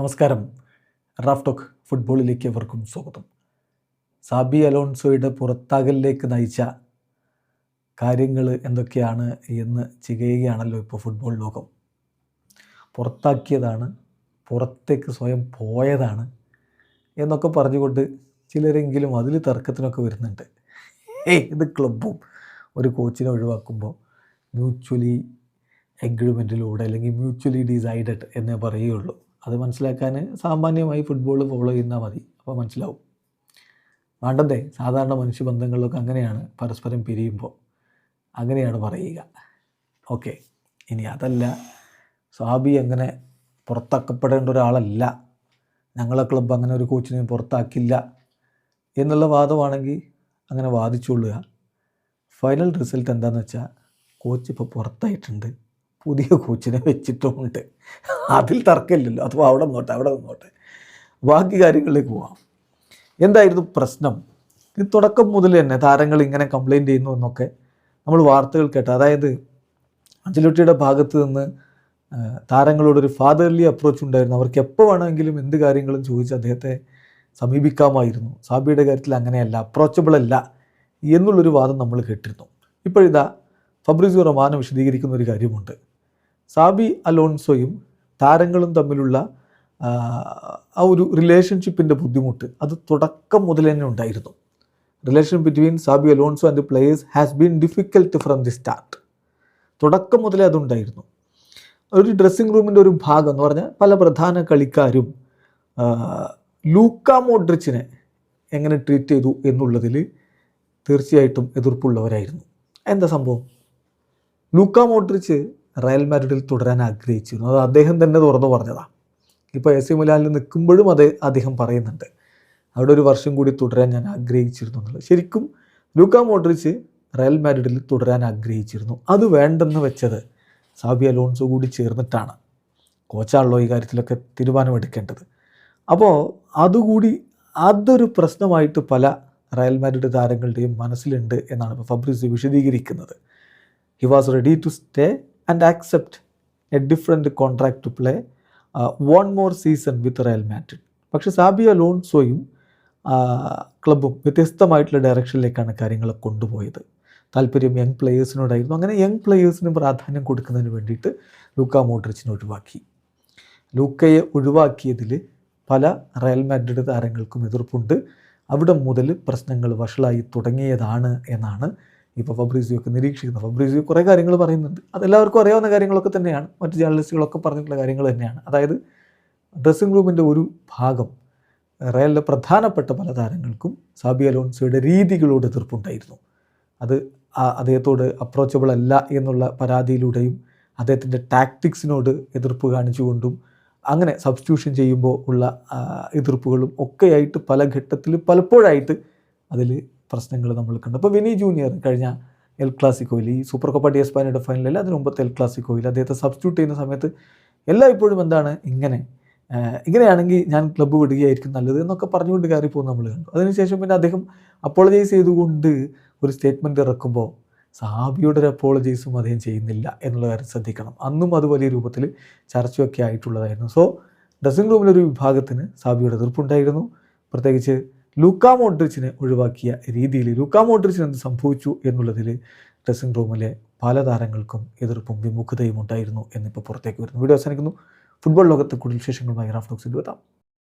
നമസ്കാരം. Raf talk ഫുട്ബോളിലേക്ക് എവർക്കും സ്വാഗതം. സാബി അലോൺസോയുടെ പുറത്താകലിലേക്ക് നയിച്ച കാര്യങ്ങൾ എന്തൊക്കെയാണ് എന്ന് ചികയുകയാണല്ലോ ഇപ്പോൾ ഫുട്ബോൾ ലോകം. പുറത്താക്കിയതാണ്, പുറത്തേക്ക് സ്വയം പോയതാണ് എന്നൊക്കെ പറഞ്ഞുകൊണ്ട് ചിലരെങ്കിലും അതിൽ തർക്കത്തിനൊക്കെ വരുന്നുണ്ട്. ഇത് ക്ലബ്ബും ഒരു കോച്ചിനെ ഒഴിവാക്കുമ്പോൾ മ്യൂച്വലി എഗ്രിമെൻറ്റിലൂടെ അല്ലെങ്കിൽ മ്യൂച്വലി ഡിസൈഡഡ് എന്നേ പറയുകയുള്ളൂ. അത് മനസ്സിലാക്കാൻ സാമാന്യമായി ഫുട്ബോൾ ഫോളോ ചെയ്യുന്നാൽ മതി, അപ്പോൾ മനസ്സിലാവും. വേണ്ടതേ സാധാരണ മനുഷ്യബന്ധങ്ങളിലൊക്കെ അങ്ങനെയാണ്, പരസ്പരം പിരിയുമ്പോൾ അങ്ങനെയാണ് പറയുക. ഓക്കെ, ഇനി അതല്ല, സാബി അങ്ങനെ പുറത്താക്കപ്പെടേണ്ട ഒരാളല്ല, ഞങ്ങളെ ക്ലബ്ബ് അങ്ങനെ ഒരു കോച്ചിനെ പുറത്താക്കില്ല എന്നുള്ള വാദമാണെങ്കിൽ അങ്ങനെ വാദിച്ചുകൊള്ളുക. ഫൈനൽ റിസൾട്ട് എന്താണെന്ന് വെച്ചാൽ കോച്ച് ഇപ്പോൾ പുറത്തായിട്ടുണ്ട്, പുതിയ കോച്ചിനെ വെച്ചിട്ടുമുണ്ട്. അതിൽ തർക്കമില്ലല്ലോ. അഥവാ അവിടെ നിന്നോട്ടെ. ബാക്കി കാര്യങ്ങളിലേക്ക് പോവാം. എന്തായിരുന്നു പ്രശ്നം? ഇത് തുടക്കം മുതൽ തന്നെ താരങ്ങൾ ഇങ്ങനെ കംപ്ലയിൻറ്റ് ചെയ്യുന്നു എന്നൊക്കെ നമ്മൾ വാർത്തകൾ കേട്ടു. അതായത് അഞ്ചലോട്ടിയുടെ ഭാഗത്ത് നിന്ന് താരങ്ങളോടൊരു ഫാദർലി അപ്രോച്ച് ഉണ്ടായിരുന്നു. അവർക്ക് എപ്പോൾ വേണമെങ്കിലും എന്ത് കാര്യങ്ങളും ചോദിച്ച് അദ്ദേഹത്തെ സമീപിക്കാമായിരുന്നു. സാബിയുടെ കാര്യത്തിൽ അങ്ങനെയല്ല, അപ്രോച്ചബിൾ അല്ല എന്നുള്ളൊരു വാദം നമ്മൾ കേട്ടിരുന്നു. ഇപ്പോഴിതാ ഫബ്രിസിയോ റൊമാനോ വിശദീകരിക്കുന്ന ഒരു കാര്യമുണ്ട്. സാബി അലോൺസോയും താരങ്ങളും തമ്മിലുള്ള ആ ഒരു റിലേഷൻഷിപ്പിൻ്റെ ബുദ്ധിമുട്ട് അത് തുടക്കം മുതൽ തന്നെ ഉണ്ടായിരുന്നു. Relation between Xabi Alonso and players has been difficult from the start. തുടക്കം മുതലേ അതുണ്ടായിരുന്നു. ഒരു ഡ്രസ്സിംഗ് റൂമിൻ്റെ ഒരു ഭാഗം എന്ന് പറഞ്ഞാൽ പല പ്രധാന കളിക്കാരും ലൂക്ക മോഡ്രിച്ചിനെ എങ്ങനെ ട്രീറ്റ് ചെയ്തു എന്നുള്ളതിൽ തീർച്ചയായിട്ടും എതിർപ്പുള്ളവരായിരുന്നു. എന്താ സംഭവം? ലൂക്ക മോഡ്രിച്ച് റയൽ മാഡ്രിഡിൽ തുടരാൻ ആഗ്രഹിച്ചിരുന്നു. അത് അദ്ദേഹം തന്നെ തുറന്നു പറഞ്ഞതാണ്. ഇപ്പോൾ AC മിലാനിൽ നിൽക്കുമ്പോഴും അദ്ദേഹം പറയുന്നുണ്ട്, അവിടെ ഒരു വർഷം കൂടി തുടരാൻ ഞാൻ ആഗ്രഹിച്ചിരുന്നു എന്നുള്ളത്. ശരിക്കും ലൂക്ക മോഡ്രിച്ച് റയൽ മാഡ്രിഡിൽ തുടരാൻ ആഗ്രഹിച്ചിരുന്നു. അത് വേണ്ടെന്ന് വെച്ചത് സാബി അലോൺസോ കൂടി ചേർന്നിട്ടാണ്. കോച്ചാണല്ലോ ഈ കാര്യത്തിലൊക്കെ തീരുമാനമെടുക്കേണ്ടത്. അപ്പോൾ അതൊരു പ്രശ്നമായിട്ട് പല റയൽ മാഡ്രിഡ് താരങ്ങളുടെയും മനസ്സിലുണ്ട് എന്നാണ് ഇപ്പോൾ ഫബ്രിസിയോ വിശദീകരിക്കുന്നത്. He was ready to stay and accept a different contract to play one more season with Real Madrid. പക്ഷേ സാബി അലോൺസോയും ക്ലബ്ബും വ്യത്യസ്തമായിട്ടുള്ള ഡയറക്ഷനിലേക്കാണ് കാര്യങ്ങളെ കൊണ്ടുപോയത്. താല്പര്യം യങ് പ്ലേയേഴ്സിനോടായിരുന്നു. അങ്ങനെ യങ് പ്ലേയേഴ്സിന് പ്രാധാന്യം കൊടുക്കുന്നതിന് വേണ്ടിയിട്ട് ലൂക്ക മോഡ്രിച്ചിനെ ഒഴിവാക്കി. ലൂക്കയെ ഒഴിവാക്കിയതിൽ പല റയൽ മാഡ്രിഡ് താരങ്ങൾക്കും എതിർപ്പുണ്ട്. അവിടെ മുതൽ പ്രശ്നങ്ങൾ വഷളായി തുടങ്ങിയതാണ് എന്നാണ് ഇപ്പോൾ ഫബ്രിസിയൊക്കെ നിരീക്ഷിക്കുന്നത്. ഫബ്രിസിയോ കുറേ കാര്യങ്ങൾ പറയുന്നുണ്ട്. അതെല്ലാവർക്കും അറിയാവുന്ന കാര്യങ്ങളൊക്കെ തന്നെയാണ്, മറ്റ് ജേർണലിസ്റ്റുകളൊക്കെ പറഞ്ഞിട്ടുള്ള കാര്യങ്ങൾ തന്നെയാണ്. അതായത് ഡ്രസ്സിംഗ് റൂമിൻ്റെ ഒരു ഭാഗം റയലിലെ പ്രധാനപ്പെട്ട പല താരങ്ങൾക്കും സാബി അലോൺസോയുടെ രീതികളോട് എതിർപ്പുണ്ടായിരുന്നു. അത് അദ്ദേഹത്തോട് അപ്രോച്ചബിൾ അല്ല എന്നുള്ള പരാതിയിലൂടെയും അദ്ദേഹത്തിൻ്റെ ടാക്ടിക്സിനോട് എതിർപ്പ് കാണിച്ചുകൊണ്ടും അങ്ങനെ സബ്സ്റ്റിറ്റ്യൂഷൻ ചെയ്യുമ്പോൾ ഉള്ള എതിർപ്പുകളും ഒക്കെയായിട്ട് പല ഘട്ടത്തിൽ പലപ്പോഴായിട്ട് അതിൽ പ്രശ്നങ്ങൾ നമ്മൾ കണ്ടു. അപ്പോൾ വിനി ജൂനിയർ കഴിഞ്ഞ എൽ ക്ലാസിക്കോയിൽ, ഈ സൂപ്പർ കോപ്പ ഡി എസ്പാനയുടെ ഫൈനലിൽ, അതിന് മുമ്പത്തെ എൽ ക്ലാസിക്കോയിൽ അദ്ദേഹത്തെ സബ്സ്റ്റിറ്റ്യൂട്ട് ചെയ്യുന്ന സമയത്ത് എല്ലായ്പ്പോഴും എന്താണ് ഇങ്ങനെയാണെങ്കിൽ ഞാൻ ക്ലബ്ബ് വിടുകയായിരിക്കും നല്ലത് എന്നൊക്കെ പറഞ്ഞുകൊണ്ട് കയറിപ്പോകും നമ്മൾ കണ്ടു. അതിനുശേഷം പിന്നെ അദ്ദേഹം അപ്പോളജൈസ് ചെയ്തുകൊണ്ട് ഒരു സ്റ്റേറ്റ്മെൻറ്റ് ഇറക്കുമ്പോൾ സാബിയുടെ ഒരു അപ്പോളജൈസും അദ്ദേഹം ചെയ്യുന്നില്ല എന്നുള്ള കാര്യം ശ്രദ്ധിക്കണം. അന്നും അത് വലിയ രൂപത്തിൽ ചർച്ചയൊക്കെ ആയിട്ടുള്ളതായിരുന്നു. സോ ഡ്രസ്സിംഗ് റൂമിലൊരു വിഭാഗത്തിന് സാബിയുടെ എതിർപ്പുണ്ടായിരുന്നു. പ്രത്യേകിച്ച് ലൂക്ക മോഡ്രിച്ചിനെ ഒഴിവാക്കിയ രീതിയിൽ ലൂക്ക മോഡ്രിച്ചിന് എന്ത് സംഭവിച്ചു എന്നുള്ളതിൽ ഡ്രസ്സിംഗ് റൂമിലെ പല താരങ്ങൾക്കും എതിർപ്പും വിമുഖതയും ഉണ്ടായിരുന്നു എന്നിപ്പോൾ പുറത്തേക്ക് വരുന്നു. വീഡിയോ അവസാനിക്കുന്നു. ഫുട്ബോൾ ലോകത്തെ കൂടുതൽ വിശേഷങ്ങളുമായി റാഫ് ടോക്സിൽ എത്താം.